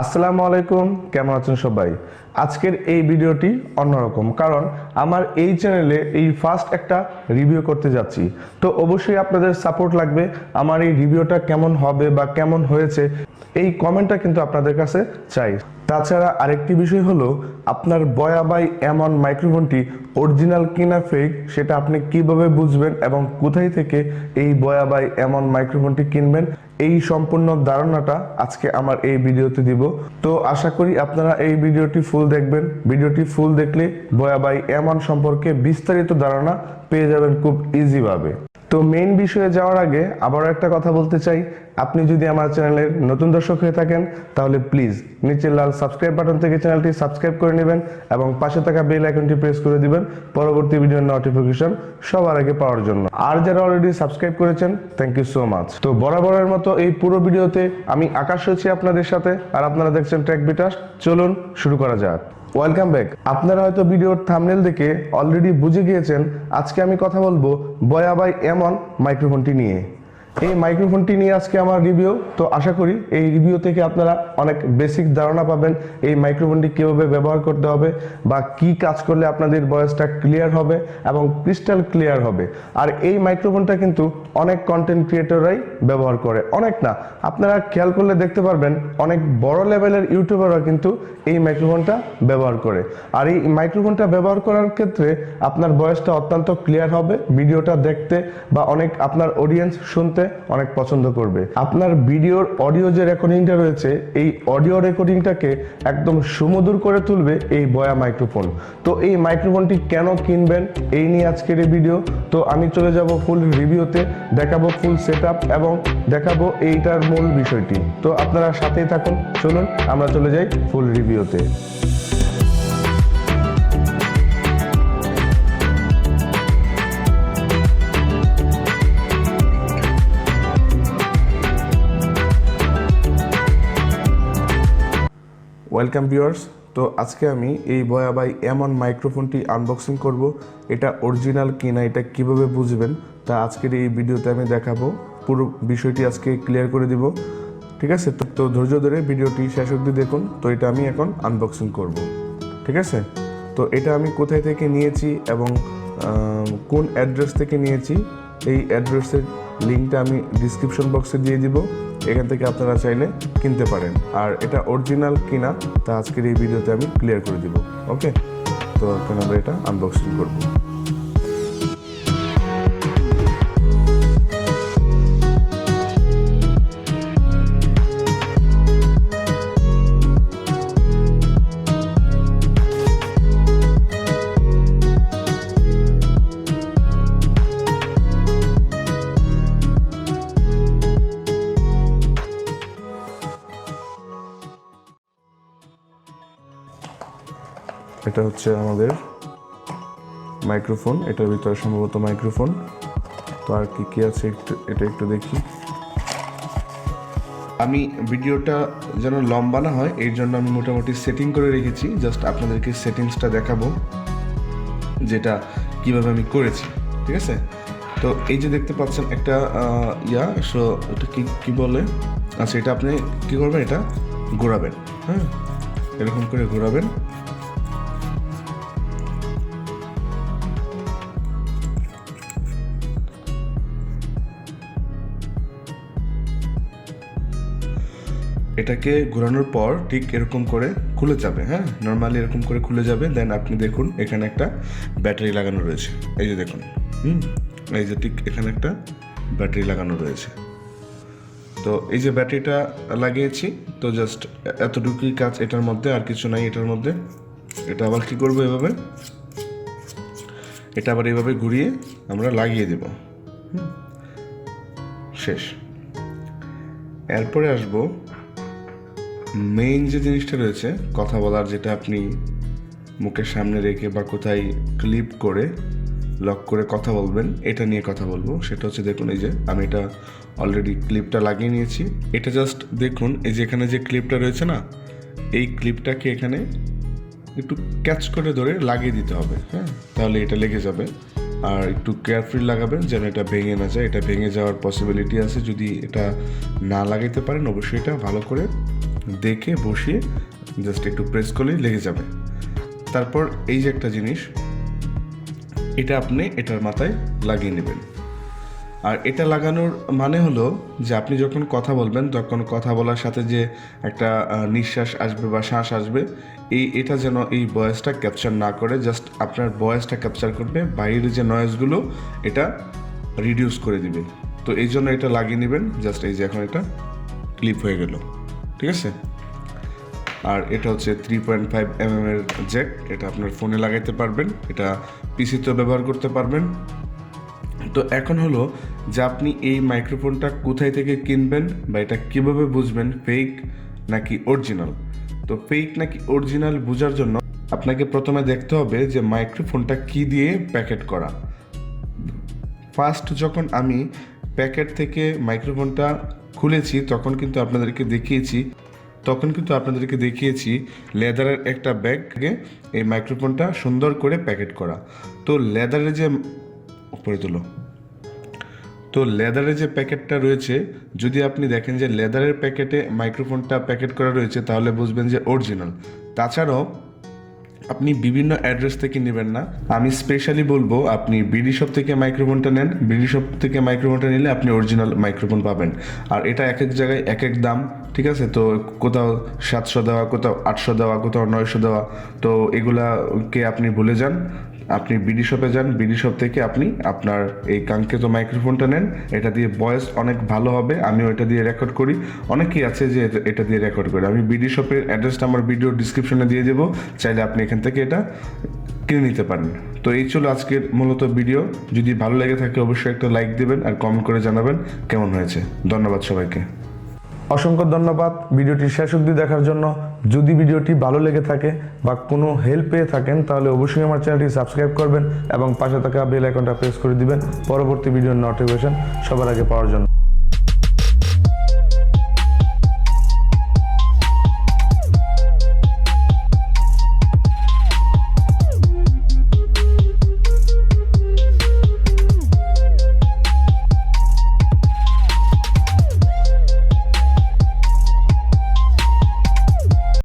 আসসালামু আলাইকুম, কেমন আছেন সবাই? আজকের এই ভিডিওটি অন্যরকম, কারণ আমার এই চ্যানেলে এই ফার্স্ট একটা রিভিউ করতে যাচ্ছি। তো অবশ্যই আপনাদের সাপোর্ট লাগবে। আমার এই রিভিউটা কেমন হবে বা কেমন হয়েছে এই কমেন্টটা কিন্তু আপনাদের কাছে চাই। তাছাড়া আরেকটি বিষয় হলো, আপনার বয়া বাই এম1 মাইক্রোফোনটি অরিজিনাল কিনা ফেক সেটা আপনি কিভাবে বুঝবেন এবং কোথায় থেকে এই বয়া বাই এম1 মাইক্রোফোনটি কিনবেন, এই সম্পূর্ণ ধারণাটা আজকে আমার এই ভিডিওতে দিব। তো আশা করি আপনারা এই ভিডিওটি ফুল দেখবেন। ভিডিওটি ফুল দেখলে বয়া বাই এম1 সম্পর্কে বিস্তারিত ধারণা পেয়ে যাবেন খুব ইজিভাবে। তো মেইন বিষয়ে যাওয়ার আগে আবারও একটা কথা বলতে চাই, আপনি যদি আমার চ্যানেলের নতুন দর্শক হয়ে থাকেন তাহলে প্লিজ নিচের লাল সাবস্ক্রাইব বাটন থেকে চ্যানেলটি সাবস্ক্রাইব করে নেবেন এবং পাশে থাকা বেল আইকনটি প্রেস করে দিবেন পরবর্তী ভিডিওর নোটিফিকেশন সবার আগে পাওয়ার জন্য। আর যারা অলরেডি সাবস্ক্রাইব করেছেন, থ্যাংক ইউ সো মাচ। তো বরাবরের মতো এই পুরো ভিডিওতে আমি আকাশ রয়েছি আপনাদের সাথে, আর আপনারা দেখছেন টেক BTrust। চলুন শুরু করা যাক। Welcome back. আপনারা হয়তো ভিডিওর থাম্বনেল দেখে অলরেডি বুঝে গিয়েছেন আজকে আমি কথা বলবো বয়া বাই এম1 মাইক্রোফোনটি নিয়ে। এই মাইক্রোফোনটি নিয়ে আজকে আমার রিভিউ। তো আশা করি এই রিভিউ থেকে আপনারা অনেক বেসিক ধারণা পাবেন এই মাইক্রোফোনটি কীভাবে ব্যবহার করতে হবে বা কি কাজ করলে আপনাদের ভয়েসটা ক্লিয়ার হবে এবং ক্রিস্টাল ক্লিয়ার হবে। আর এই মাইক্রোফোনটা কিন্তু অনেক কন্টেন্ট ক্রিয়েটররাই ব্যবহার করে, অনেক না, আপনারা খেয়াল করলে দেখতে পারবেন অনেক বড় লেভেলের ইউটিউবাররা কিন্তু এই মাইক্রোফোনটা ব্যবহার করে। আর এই মাইক্রোফোনটা ব্যবহার করার ক্ষেত্রে আপনার ভয়েসটা অত্যন্ত ক্লিয়ার হবে, ভিডিওটা দেখতে বা অনেক আপনার অডিয়েন্স শুনতে অনেক পছন্দ করবে। আপনার ভিডিওর অডিও যে রেকর্ডিংটা রয়েছে, এই অডিও রেকর্ডিংটাকে একদম সুমধুর করে তুলবে এই বয়া মাইক্রোফোন। তো এই মাইক্রোফোনটি কেন কিনবেন এই নিয়ে আজকের এই ভিডিও। তো আমি চলে যাব ফুল রিভিউতে, দেখাবো ফুল সেটআপ এবং দেখাবো এইটার মূল বিষয়টি। তো আপনারা সাথেই থাকুন, চলুন আমরা চলে যাই ফুল রিভিউতে। Welcome viewers. তো আজকে আমি এই বয়া বাই এম1 মাইক্রোফোনটি আনবক্সিং করব। এটা অরিজিনাল কিনা এটা কিভাবে বুঝবেন তা আজকের এই ভিডিওতে আমি দেখাবো। পুরো বিষয়টি আজকে ক্লিয়ার করে দিব, ঠিক আছে? তো ধৈর্য ধরে ভিডিওটি শেষ অবধি দেখুন। তো এটা আমি এখন আনবক্সিং করব, ঠিক আছে? তো এটা আমি কোথায় থেকে নিয়েছি এবং কোন অ্যাড্রেস থেকে নিয়েছি এই অ্যাড্রেসের লিঙ্কটা আমি ডিসক্রিপশন বক্সে দিয়ে দিব, এখান থেকে আপনারা চাইলে কিনতে পারেন। আর এটা অরিজিনাল কিনা তা আজকের এই ভিডিওতে আমি ক্লিয়ার করে দিব, ওকে? তো এখন আমরা এটা আনবক্সিং করব। এটা হচ্ছে আমাদের মাইক্রোফোন, এটার ভিতরে সম্ভবত মাইক্রোফোন। তো আর কি কি আছে এটা একটু দেখি। আমি ভিডিওটা যেন লম্বা না হয় এই জন্য আমি মোটামুটি সেটিং করে রেখেছি, জাস্ট আপনাদেরকে সেটিংসটা দেখাবো যেটা কিভাবে আমি করেছি, ঠিক আছে? তো এই যে দেখতে পাচ্ছেন একটা সো এটা কি বলে, আচ্ছা এটা আপনি কি করবেন, এটা ঘোরাবেন, হ্যাঁ এরকম করে ঘোরাবেন। এটাকে ঘোরানোর পর ঠিক এরকম করে খুলে যাবে, হ্যাঁ নর্মালি এরকম করে খুলে যাবে। দেন আপনি দেখুন এখানে একটা ব্যাটারি লাগানো রয়েছে, এই যে দেখুন, এই যে ঠিক এখানে একটা ব্যাটারি লাগানো রয়েছে। তো এই যে ব্যাটারিটা লাগিয়েছি, তো জাস্ট এতটুকুই কাজ এটার মধ্যে, আর কিছু নাই এটার মধ্যে। এটা আবার কি করবো, এভাবে এটা আবার এইভাবে ঘুরিয়ে আমরা লাগিয়ে দেব, শেষ। এরপরে আসবো মেইন যে জিনিসটা রয়েছে কথা বলার, যেটা আপনি মুখের সামনে রেখে বা কোথায় ক্লিপ করে লক করে কথা বলবেন, এটা নিয়ে কথা বলবো। সেটা হচ্ছে দেখুন, এই যে আমি এটা অলরেডি ক্লিপটা লাগিয়ে নিয়েছি। এটা জাস্ট দেখুন, এই যে এখানে যে ক্লিপটা রয়েছে না, এই ক্লিপটাকে এখানে একটু ক্যাচ করে ধরে লাগিয়ে দিতে হবে, হ্যাঁ তাহলে এটা লেগে যাবে। আর একটু কেয়ারফুলি লাগাবেন যেন এটা ভেঙে না যায়। এটা ভেঙে যাওয়ার পসিবিলিটি আছে, যদি এটা না লাগাইতে পারেন অবশ্যই এটা ভালো করে দেখে বসিয়ে জাস্ট একটু প্রেস করলেই লেগে যাবে। তারপর এই যে একটা জিনিস, এটা আপনি এটার মাথায় লাগিয়ে নেবেন। আর এটা লাগানোর মানে হলো যে আপনি যখন কথা বলবেন তখন কথা বলার সাথে যে একটা নিঃশ্বাস আসবে বা শ্বাস আসবে, এটা যেন এই ভয়েসটা ক্যাপচার না করে, জাস্ট আপনার ভয়েসটা ক্যাপচার করবে, বাইরের যে নয়েজগুলো এটা রিডিউস করে দিবে। তো এই জন্য এটা লাগিয়ে নেবেন। জাস্ট এই যে এখন এটা ক্লিপ হয়ে গেল, ঠিক আছে। আর এটা হচ্ছে 3.5 mm এর জ্যাক, এটা আপনার ফোনে লাগাইতে পারবেন, এটা পিসিতেও ব্যবহার করতে পারবেন। তো এখন হলো যে আপনি এই মাইক্রোফোনটা কোথায় থেকে কিনবেন বা এটা কীভাবে বুঝবেন ফেক নাকি অরিজিনাল। তো ফেক নাকি অরিজিনাল বোঝার জন্য আপনাকে প্রথমে দেখতে হবে যে মাইক্রোফোনটা কি দিয়ে প্যাকেট করা। ফার্স্ট যখন আমি প্যাকেট থেকে মাইক্রোফোনটা খুলেছি তখন কিন্তু আপনাদেরকে দেখিয়েছি লেদারের একটা ব্যাগে এই মাইক্রোফোনটা সুন্দর করে প্যাকেট করা। তো লেদারের যে লেদারের যে প্যাকেটটা রয়েছে, যদি আপনি দেখেন যে লেদারের প্যাকেটে মাইক্রোফোনটা প্যাকেট করা রয়েছে তাহলে বুঝবেন যে অরিজিনাল। তাছাড়াও আপনি বিভিন্ন অ্যাড্রেস থেকে নেবেন না, আমি স্পেশালি বলবো আপনি বিডি শপ থেকে মাইক্রোফোনটা নেন। বিডি শপ থেকে মাইক্রোফোনটা নিলে আপনি অরিজিনাল মাইক্রোফোন পাবেন। আর এটা এক এক জায়গায় এক এক দাম, ঠিক আছে। তো কোথাও 700 দেওয়া, কোথাও 800 দেওয়া, কোথাও 900 দেওয়া। তো এগুলাকে আপনি ভুলে যান, আপনি বিডি শপে যান, বিডি শপ থেকে আপনি আপনার এই কাঙ্ক্ষিত মাইক্রোফোনটা নেন। এটা দিয়ে ভয়েস অনেক ভালো হবে, আমিও এটা দিয়ে রেকর্ড করি, অনেকেই আছে যে এটা দিয়ে রেকর্ড করে। আমি বিডি শপের অ্যাড্রেসটা আমার ভিডিও ডিসক্রিপশনে দিয়ে দেবো, চাইলে আপনি এখান থেকে এটা কিনে নিতে পারেন। তো এই ছিল আজকের মূলত ভিডিও। যদি ভালো লেগে থাকে অবশ্যই একটা লাইক দেবেন আর কমেন্ট করে জানাবেন কেমন হয়েছে। ধন্যবাদ সবাইকে, অসংখ্য ধন্যবাদ ভিডিওটি শেষ অবধি দেখার জন্য। যদি ভিডিওটি ভালো লেগে থাকে বা কোনো হেল্প পেয়ে থাকেন তাহলে অবশ্যই আমার চ্যানেলটি সাবস্ক্রাইব করবেন এবং পাশে থাকা বেল আইকনটা প্রেস করে দিবেন পরবর্তী ভিডিওর নোটিফিকেশন সবার আগে পাওয়ার জন্য।